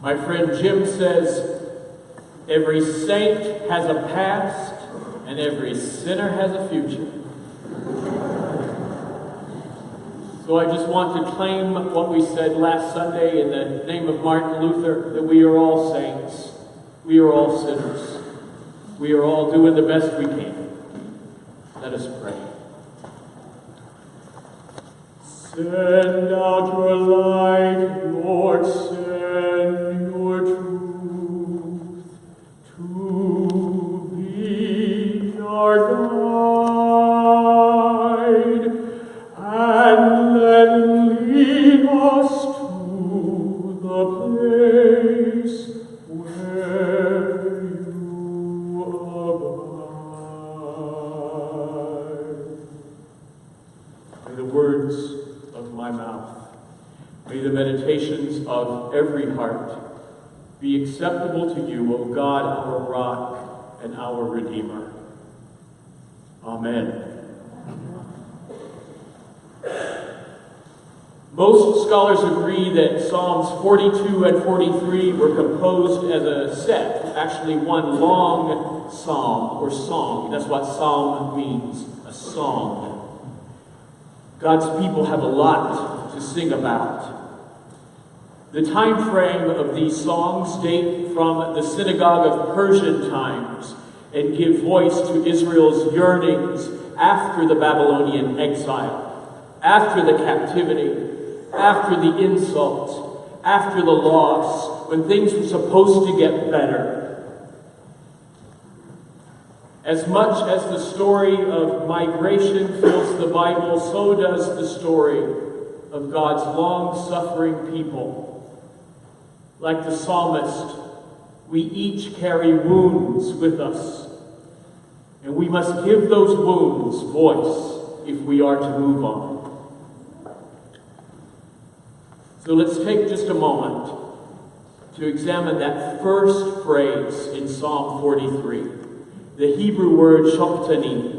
My friend Jim says, every saint has a past and every sinner has a future. So I just want to claim what we said last Sunday in the name of Martin Luther, that we are all saints. We are all sinners. We are all doing the best we can. Let us pray. Send out your light, Lord, send your truth to be our guide, and then lead us to the place where you abide. May the words of my mouth, may the meditations of every heart be acceptable to you, O God, our rock and our Redeemer. Amen. Most scholars agree that Psalms 42 and 43 were composed as a set, actually one long psalm or song. That's what psalm means, a song. God's people have a lot to sing about. The time frame of these songs date from the synagogue of Persian times and give voice to Israel's yearnings after the Babylonian exile, after the captivity, after the insult, after the loss, when things were supposed to get better. As much as the story of migration fills the Bible, so does the story of God's long-suffering people. Like the psalmist, we each carry wounds with us, and we must give those wounds voice if we are to move on. So let's take just a moment to examine that first phrase in Psalm 43, the Hebrew word shoktani.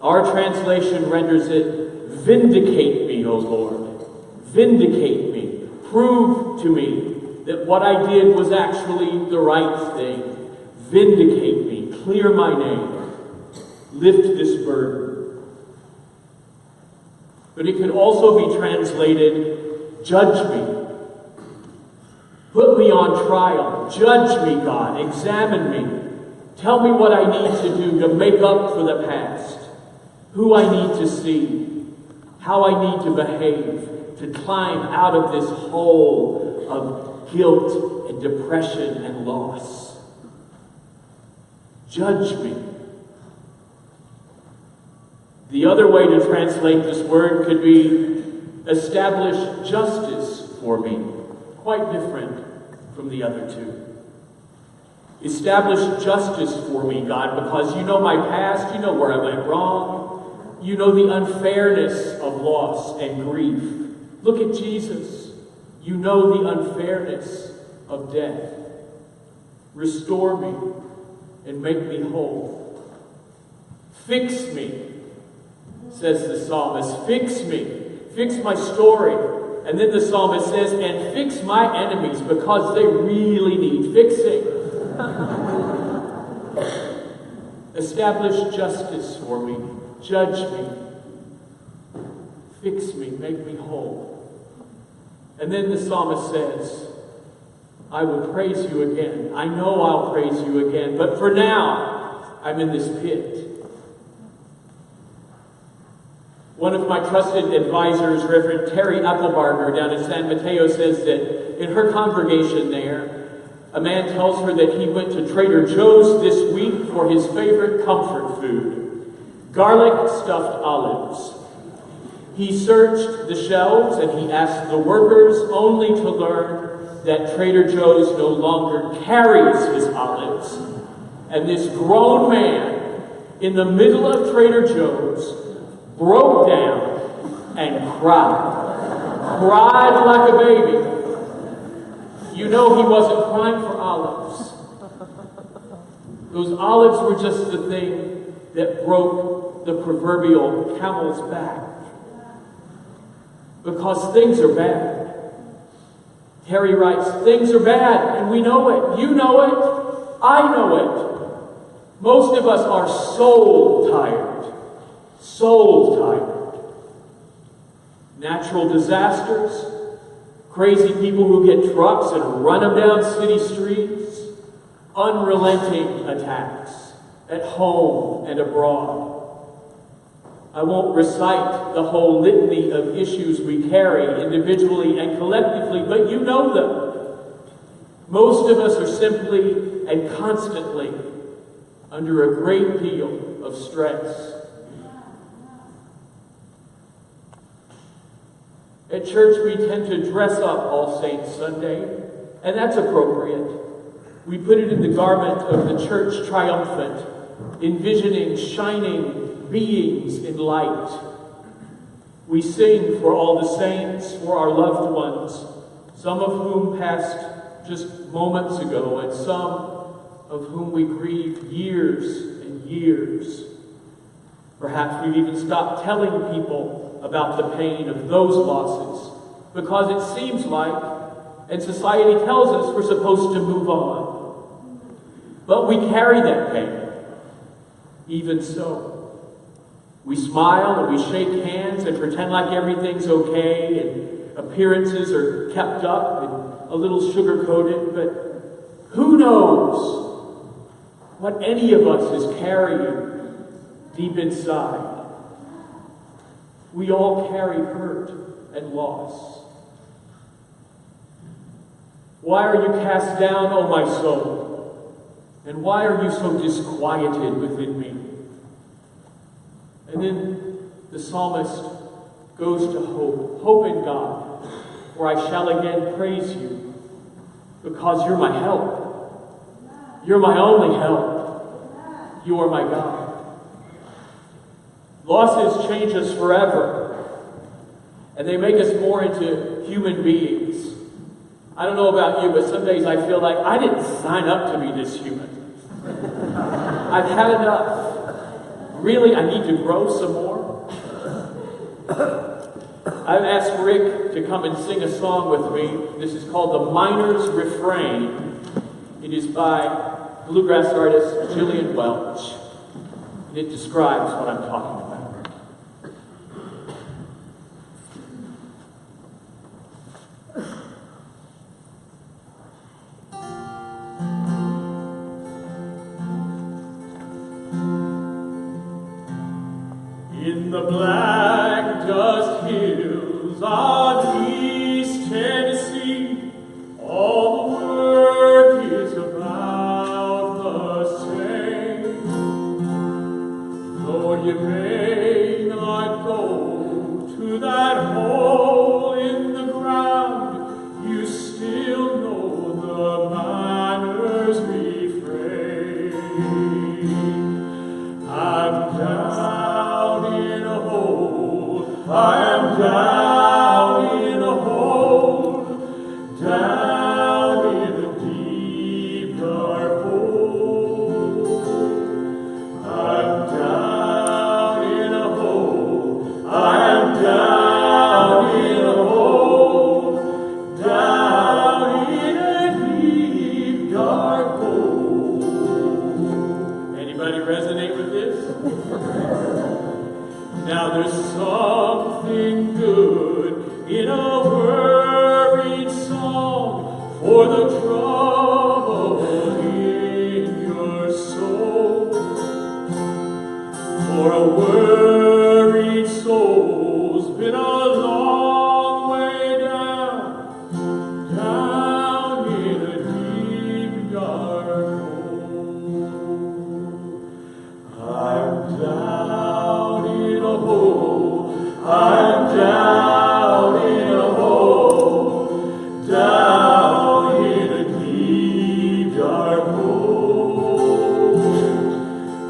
Our translation renders it, vindicate me, O Lord. Vindicate me. Prove to me that what I did was actually the right thing. Vindicate me. Clear my name. Lift this burden. But it can also be translated, judge me. Put me on trial. Judge me, God. Examine me. Tell me what I need to do to make up for the past. Who I need to see. How I need to behave to climb out of this hole of guilt and depression and loss. Judge me. The other way to translate this word could be establish justice for me. Quite different from the other two. Establish justice for me, God, because you know my past, you know where I went wrong, you know the unfairness of loss and grief. Look at Jesus. You know the unfairness of death. Restore me and make me whole. Fix me, says the psalmist. Fix me. Fix my story. And then the psalmist says, and fix my enemies because they really need fixing. Establish justice for me. Judge me. Fix me. Make me whole. And then the psalmist says, I will praise you again. I know I'll praise you again. But for now, I'm in this pit. One of my trusted advisors, Reverend Terry Applebarger down in San Mateo, says that in her congregation there, a man tells her that he went to Trader Joe's this week for his favorite comfort food, garlic stuffed olives. He searched the shelves and he asked the workers only to learn that Trader Joe's no longer carries his olives. And this grown man in the middle of Trader Joe's broke down and cried like a baby. You know he wasn't crying for olives. Those olives were just the thing that broke the proverbial camel's back. Because things are bad. Terry writes, things are bad, and we know it. You know it. I know it. Most of us are soul tired. Soul tired. Natural disasters, crazy people who get trucks and run them down city streets, unrelenting attacks at home and abroad. I won't recite the whole litany of issues we carry individually and collectively, but you know them. Most of us are simply and constantly under a great deal of stress. At church, we tend to dress up All Saints Sunday, and that's appropriate. We put it in the garment of the church triumphant, envisioning shining beings in light. We sing for all the saints, for our loved ones, some of whom passed just moments ago, and some of whom we grieve years and years. Perhaps we've even stopped telling people about the pain of those losses, because it seems like, and society tells us, we're supposed to move on. But we carry that pain. Even so, we smile and we shake hands and pretend like everything's okay, and appearances are kept up and a little sugar-coated, but who knows what any of us is carrying deep inside. We all carry hurt and loss. Why are you cast down, O my soul? And why are you so disquieted within me? And then the psalmist goes to hope. Hope in God, for I shall again praise you, because you're my help. You're my only help. You are my God. Losses change us forever, and they make us more into human beings. I don't know about you, but some days I feel like I didn't sign up to be this human. I've had enough. Really, I need to grow some more. I've asked Rick to come and sing a song with me. This is called The Miner's Refrain. It is by bluegrass artist Jillian Welch. And it describes what I'm talking about. In the black dust hills of East Tennessee, all the work is about the same. Though you may not go to that hole in the ground, you still know the miner's refrain. I'm down in a hole, I am down in a hole, down in a deep dark hole. I'm down in a hole, I am down in a hole, down in a deep dark hole. Anybody resonate with this? Now there's something good in a worried song for the trouble in your soul. For a worried soul's been a long way down, down in a deep dark hole. I'm down in a hole, I'm down in a hole, down in a deep dark hole.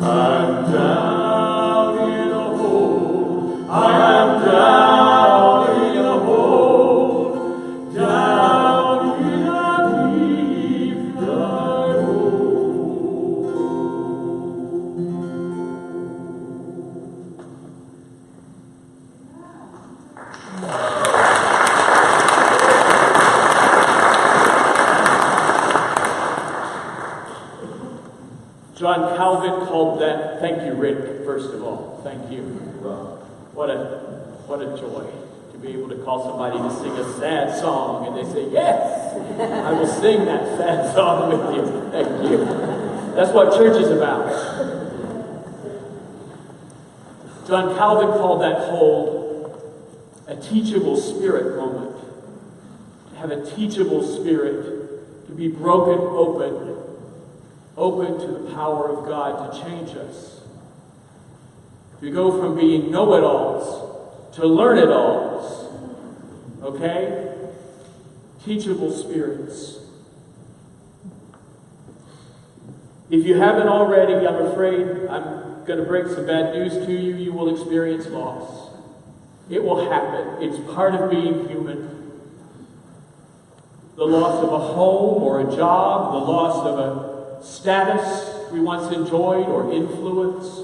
I'm down in a hole, I am down in a hole, down in a deep dark hole. John Calvin called that, thank you, Rick, first of all. Thank you. What a joy to be able to call somebody to sing a sad song and they say, yes, I will sing that sad song with you. Thank you. That's what church is about. John Calvin called that whole a teachable spirit moment. To have a teachable spirit, to be broken open to the power of God to change us. To go from being know-it-alls to learn-it-alls. Okay? Teachable spirits. If you haven't already, I'm afraid I'm going to break some bad news to you. You will experience loss. It will happen. It's part of being human. The loss of a home or a job, the loss of a status we once enjoyed or influence,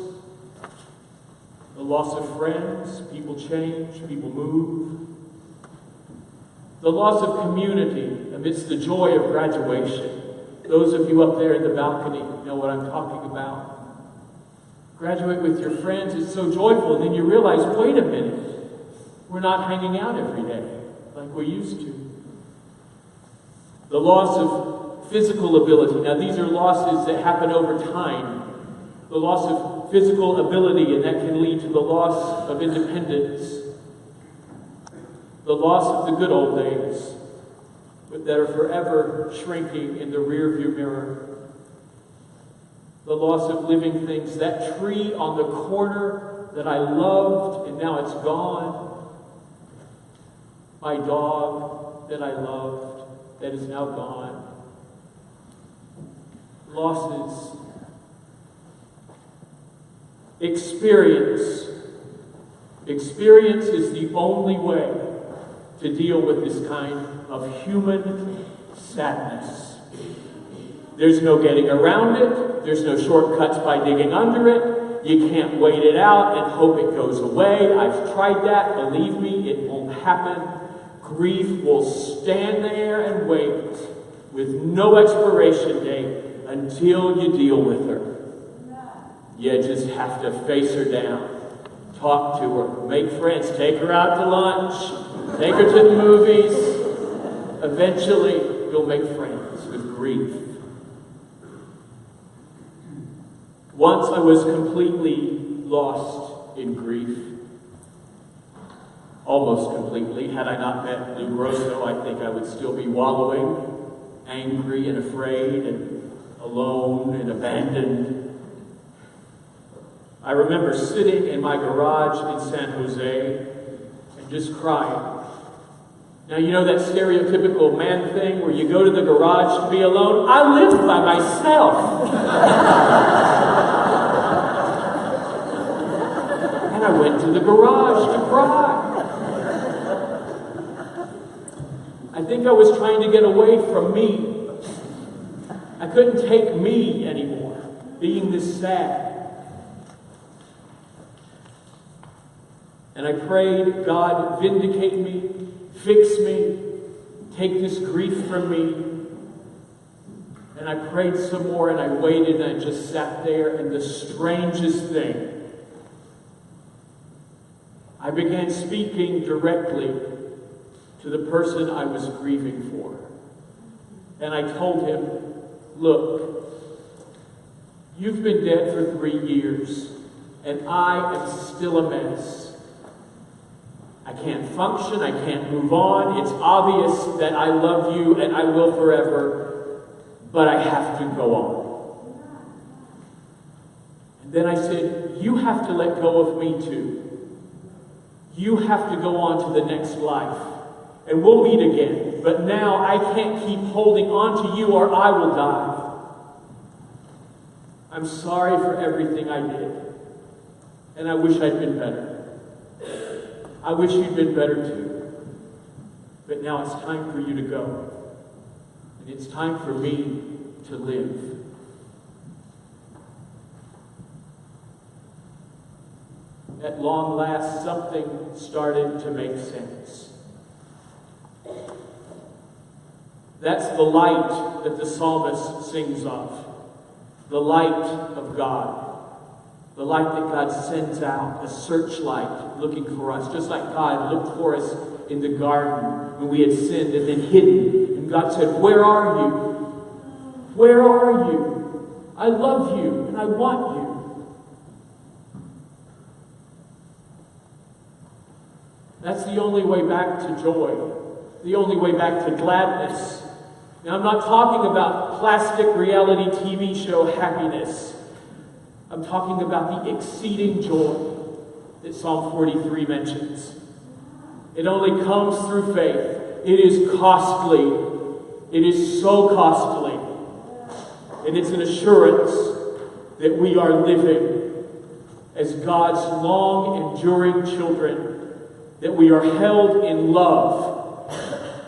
the loss of friends, people change, people move, the loss of community amidst the joy of graduation. Those of you up there in the balcony know what I'm talking about. Graduate with your friends, it's so joyful, and then you realize, wait a minute, we're not hanging out every day like we used to. The loss of physical ability. Now, these are losses that happen over time. The loss of physical ability, and that can lead to the loss of independence. The loss of the good old days, but that are forever shrinking in the rearview mirror. The loss of living things. That tree on the corner that I loved, and now it's gone. My dog that I loved, that is now gone. Losses. Experience. Experience is the only way to deal with this kind of human sadness. There's no getting around it. There's no shortcuts by digging under it. You can't wait it out and hope it goes away. I've tried that. Believe me, it won't happen. Grief will stand there and wait with no expiration date until you deal with her. You just have to face her down, talk to her, make friends, take her out to lunch, take her to the movies. Eventually, you'll make friends with grief. Once I was completely lost in grief. Almost completely. Had I not met Lou Grosso, I think I would still be wallowing, angry and afraid and alone and abandoned. I remember sitting in my garage in San Jose and just crying. Now, you know that stereotypical man thing where you go to the garage to be alone? I live by myself. And I went to the garage to cry. I think I was trying to get away from me. I couldn't take me anymore, being this sad. And I prayed, God, vindicate me, fix me, take this grief from me. And I prayed some more, and I waited, and I just sat there, and the strangest thing, I began speaking directly to the person I was grieving for. And I told him, look, you've been dead for 3 years, and I am still a mess. I can't function, I can't move on. It's obvious that I love you and I will forever, but I have to go on. And then I said, you have to let go of me too. You have to go on to the next life. And we'll meet again. But now I can't keep holding on to you or I will die. I'm sorry for everything I did. And I wish I'd been better. I wish you'd been better too. But now it's time for you to go. And it's time for me to live. At long last, something started to make sense. That's the light that the psalmist sings of. the light of God. The light that God sends out, a searchlight looking for us. Just like God looked for us in the garden when we had sinned and then hidden. And God said, "Where are you? Where are you? I love you and I want you." That's the only way back to joy. The only way back to gladness. Now, I'm not talking about plastic reality TV show happiness. I'm talking about the exceeding joy that Psalm 43 mentions. It only comes through faith. It is costly. It is so costly. And it's an assurance that we are living as God's long-enduring children, that we are held in love,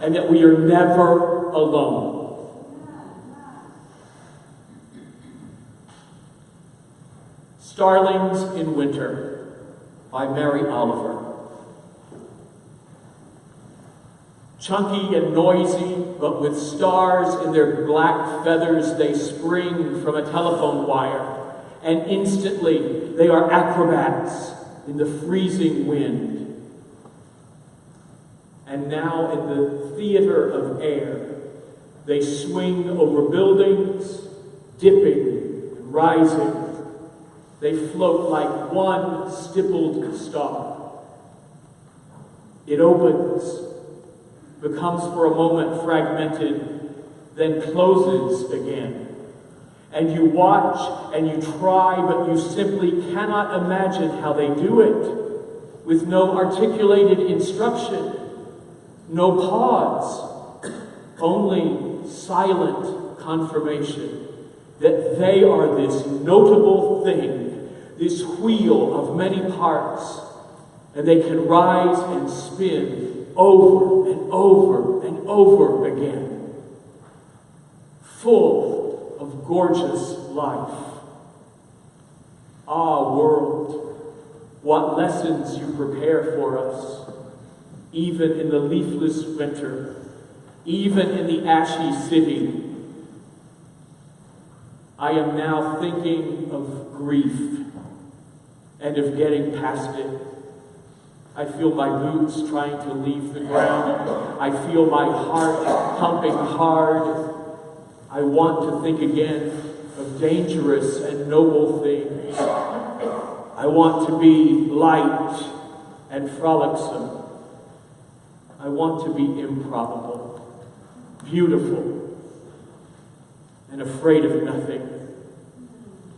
and that we are never alone. Starlings in Winter by Mary Oliver. Chunky and noisy, but with stars in their black feathers, they spring from a telephone wire, and instantly they are acrobats in the freezing wind. And now in the theater of air, they swing over buildings, dipping and rising. They float like one stippled star. It opens, becomes for a moment fragmented, then closes again. And you watch and you try, but you simply cannot imagine how they do it, with no articulated instruction, no pause, only silent confirmation that they are this notable thing, this wheel of many parts, and they can rise and spin over and over and over again, full of gorgeous life. Ah, world, what lessons you prepare for us, even in the leafless winter, even in the ashy city. I am now thinking of grief and of getting past it. I feel my boots trying to leave the ground. I feel my heart pumping hard. I want to think again of dangerous and noble things. I want to be light and frolicsome. I want to be improbable, beautiful, and afraid of nothing,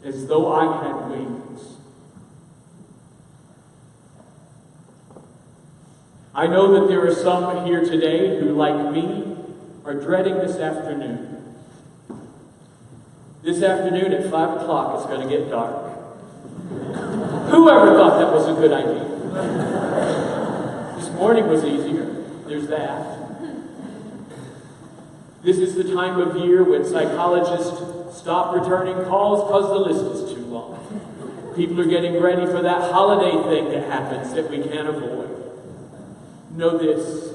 as though I had wings. I know that there are some here today who, like me, are dreading this afternoon. This afternoon at 5 o'clock it's going to get dark. Whoever thought that was a good idea? This morning was easier. There's that. This is the time of year when psychologists stop returning calls because the list is too long. People are getting ready for that holiday thing that happens that we can't avoid. Know this: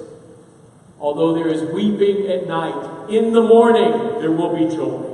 although there is weeping at night, in the morning there will be joy.